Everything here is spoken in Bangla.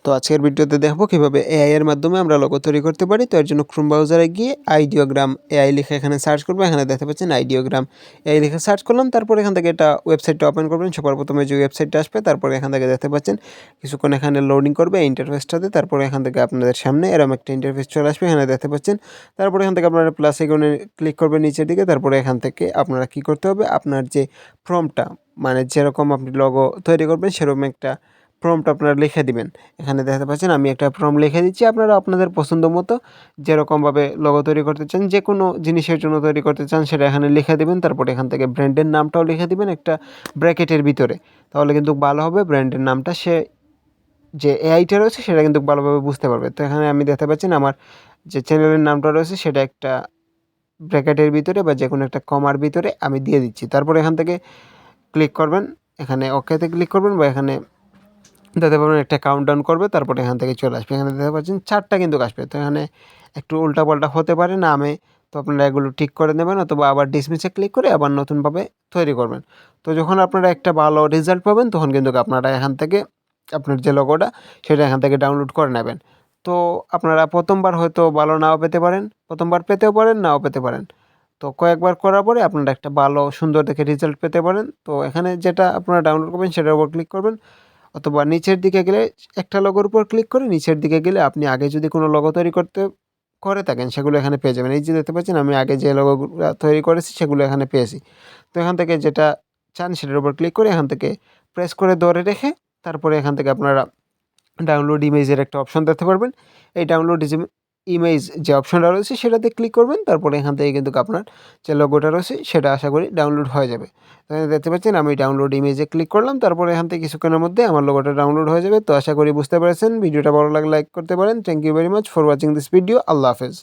তো আজকের ভিডিওতে দেখবো কিভাবে এআই এর মাধ্যমে আমরা লোগো তৈরি করতে পারি। তো এর জন্য ক্রোম ব্রাউজারে গিয়ে আইডিওগ্রাম এআই লিখে এখানে সার্চ করবো। এখানে দেখতে পাচ্ছেন আইডিওগ্রাম এআই লিখে সার্চ করলাম। তারপর এখান থেকে এটা ওয়েবসাইটটা ওপেন করবেন। সবার প্রথমে যে ওয়েবসাইটটা আসবে তারপরে এখান থেকে দেখতে পাচ্ছেন কিছুক্ষণ এখানে লোডিং করবে ইন্টারফেসটাতে। তারপরে এখান থেকে আপনাদের সামনে এরকম একটা ইন্টারফেস চলে আসবে, এখানে দেখতে পাচ্ছেন। তারপরে এখান থেকে আপনারা প্লাস আইকনে ক্লিক করবেন নিচের দিকে। তারপরে এখান থেকে আপনারা কি করতে হবে, আপনার যে প্রম্পটটা মানে যেরকম আপনি লোগো তৈরি করবেন সেরকম একটা প্রম্পট আপনারা লিখে দিবেন। এখানে দেখতে পাচ্ছেন আমি একটা প্রম্পট লিখে দিচ্ছি। আপনারা আপনাদের পছন্দ মতো যেরকমভাবে লোগো তৈরি করতে চান, যে কোনো জিনিসের জন্য তৈরি করতে চান সেটা এখানে লিখে দিবেন। তারপরে এখান থেকে ব্র্যান্ডের নামটাও লিখে দিবেন একটা ব্র্যাকেটের ভিতরে, তাহলে কিন্তু ভালো হবে। ব্র্যান্ডের নামটা সে যে এআইটা রয়েছে সেটা কিন্তু ভালোভাবে বুঝতে পারবে। তো এখানে আমি দেখতে পাচ্ছেন আমার যে চ্যানেলের নামটা রয়েছে সেটা একটা ব্র্যাকেটের ভিতরে বা যে কোনো একটা কমার ভিতরে আমি দিয়ে দিচ্ছি। তারপরে এখান থেকে ক্লিক করবেন, এখানে ওকেতে ক্লিক করবেন বা এখানে দেখতে পাবেন একটা কাউন্টডাউন করবে। তারপরে এখান থেকে চলে আসবে। এখানে দেখতে পাচ্ছেন 4টা কিন্তু আসবে। তো এখানে একটু উল্টাপাল্টা হতে পারে নামে, তো আপনারা এগুলো ঠিক করে নেবেন অথবা আবার ডিসমিসে ক্লিক করে আবার নতুনভাবে তৈরি করবেন। তো যখন আপনারা একটা ভালো রেজাল্ট পাবেন তখন কিন্তু আপনারা এখান থেকে আপনার যে লোগোটা সেটা এখান থেকে ডাউনলোড করে নেবেন। তো আপনারা প্রথমবার হয়তো ভালো নাও পেতে পারেন, প্রথমবার পেতেও পারেন, নাও পেতে পারেন। তো কয়েকবার করার পরে আপনারা একটা ভালো সুন্দর দেখে রেজাল্ট পেতে পারেন। তো এখানে যেটা আপনারা ডাউনলোড করবেন সেটার উপর ক্লিক করবেন, অথবা নিচের দিকে গেলে একটা লোগোর উপর ক্লিক করে নিচের দিকে গেলে আপনি আগে যদি কোনো লোগো তৈরি করে থাকেন সেগুলো এখানে পেয়ে যাবেন। এই যে দেখতে পাচ্ছেন আমি আগে যে লোগোগুলো তৈরি করেছি সেগুলো এখানে পেয়েছি। তো এখান থেকে যেটা চান সেটার উপর ক্লিক করে এখান থেকে প্রেস করে ধরে রেখে তারপরে এখান থেকে আপনারা ডাউনলোড ইমেজের একটা অপশন দেখতে পারবেন। এই ডাউনলোড ইমেজ যে অপশনটা রয়েছে সেটাতে ক্লিক করবেন। তারপরে এখান থেকে কিন্তু আপনার যে লোগোটা রয়েছে সেটা আশা করি ডাউনলোড হয়ে যাবে। এখানে দেখতে পাচ্ছেন আমি ডাউনলোড ইমেজে ক্লিক করলাম। তারপরে এখান থেকে কিছুক্ষণের মধ্যে আমার লোগোটা ডাউনলোড হয়ে যাবে। তো আশা করি বুঝতে পেরেছেন। ভিডিওটা ভালো লাগলে লাইক করতে পারেন। Thank you very much for watching this video. আল্লাহ হাফেজ।